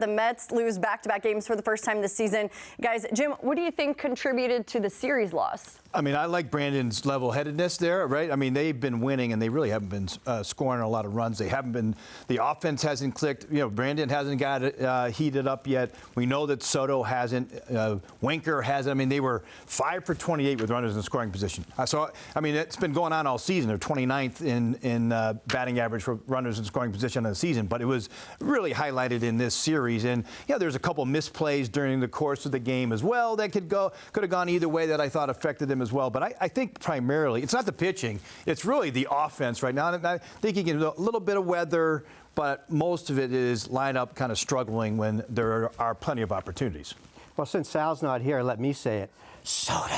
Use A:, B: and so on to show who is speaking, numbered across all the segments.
A: The Mets lose back-to-back games for the first time this season. Guys, Jim, what do you think contributed to the series loss?
B: I mean, I like Brandon's level-headedness there, right? I mean, they've been winning, and they really haven't been scoring a lot of runs. They haven't been – the offense hasn't clicked. You know, Brandon hasn't got it heated up yet. We know that Soto hasn't. Winker hasn't. I mean, they were 5 for 28 with runners in scoring position. So, I mean, it's been going on all season. They're 29th in batting average for runners in scoring position of the season, but it was really highlighted in this series. And, yeah, there's a couple misplays during the course of the game as well that could have gone either way that I thought affected them as well. But I think primarily it's not the pitching, it's really the offense right now. And I think you get a little bit of weather, but most of it is lineup kind of struggling when there are plenty of opportunities.
C: Well, since Sal's not here, let me say it. Soto.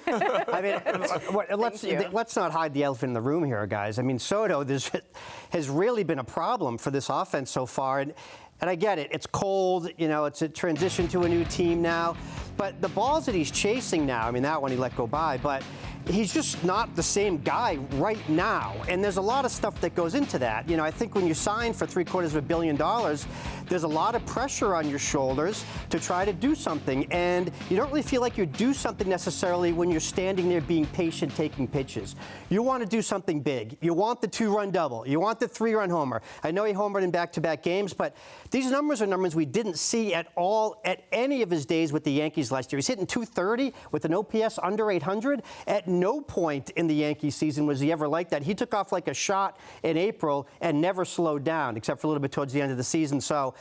C: I mean, let's not hide the elephant in the room here, guys. I mean, Soto has really been a problem for this offense so far. And I get it. It's cold. You know, it's a transition to a new team now. But the balls that he's chasing now, I mean, that one he let go by, but he's just not the same guy right now. And there's a lot of stuff that goes into that. You know, I think when you sign for $750 million, there's a lot of pressure on your shoulders to try to do something. And you don't really feel like you do something necessarily when you're standing there being patient, taking pitches. You want to do something big. You want the 2-run double. You want the 3-run homer. I know he homered in back-to-back games, but these numbers are numbers we didn't see at all at any of his days with the Yankees last year. He's hitting .230 with an OPS under 800. At no point in the Yankee season was he ever like that. He took off like a shot in April and never slowed down, except for a little bit towards the end of the season. So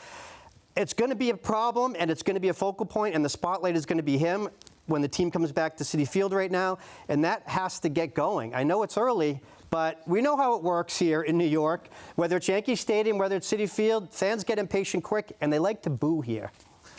C: it's going to be a problem, and it's going to be a focal point, and the spotlight is going to be him when the team comes back to Citi Field right now, and that has to get going. I know it's early, but we know how it works here in New York. Whether it's Yankee Stadium, whether it's Citi Field, fans get impatient quick, and they like to boo here.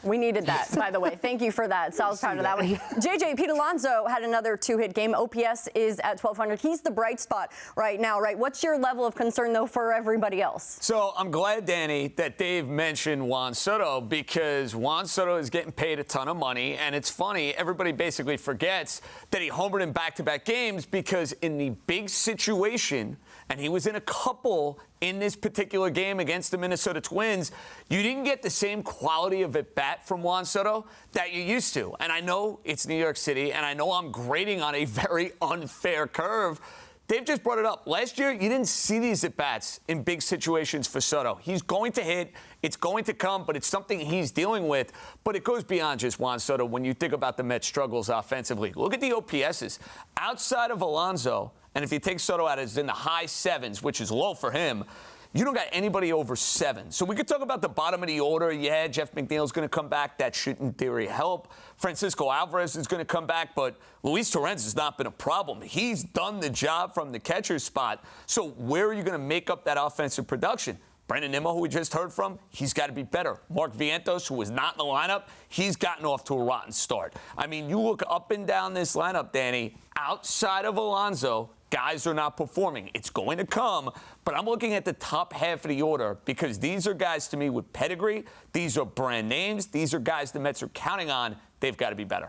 A: We needed that, by the way. Thank you for that. Sal's proud of that one. JJ, Pete Alonso had another 2-hit game. OPS is at 1,200. He's the bright spot right now, right? What's your level of concern, though, for everybody else?
D: So I'm glad, Dani, that Dave mentioned Juan Soto, because Juan Soto is getting paid a ton of money. And it's funny, everybody basically forgets that he homered in back-to-back games, because in the big situation, and he was in a couple in this particular game against the Minnesota Twins, you didn't get the same quality of at-bat from Juan Soto that you used to. And I know it's New York City, and I know I'm grading on a very unfair curve. Dave just brought it up. Last year, you didn't see these at-bats in big situations for Soto. He's going to hit. It's going to come, but it's something he's dealing with. But it goes beyond just Juan Soto when you think about the Mets' struggles offensively. Look at the OPSs. Outside of Alonso, and if you take Soto out, it's in the high 7s, which is low for him. You don't got anybody over 7. So we could talk about the bottom of the order. Yeah, Jeff McNeil's going to come back. That should, in theory, help. Francisco Alvarez is going to come back, but Luis Torrens has not been a problem. He's done the job from the catcher's spot. So where are you going to make up that offensive production? Brandon Nimmo, who we just heard from, he's got to be better. Mark Vientos, who was not in the lineup, he's gotten off to a rotten start. I mean, you look up and down this lineup, Dani, outside of Alonso, guys are not performing. It's going to come, but I'm looking at the top half of the order, because these are guys, to me, with pedigree. These are brand names. These are guys the Mets are counting on. They've got to be better.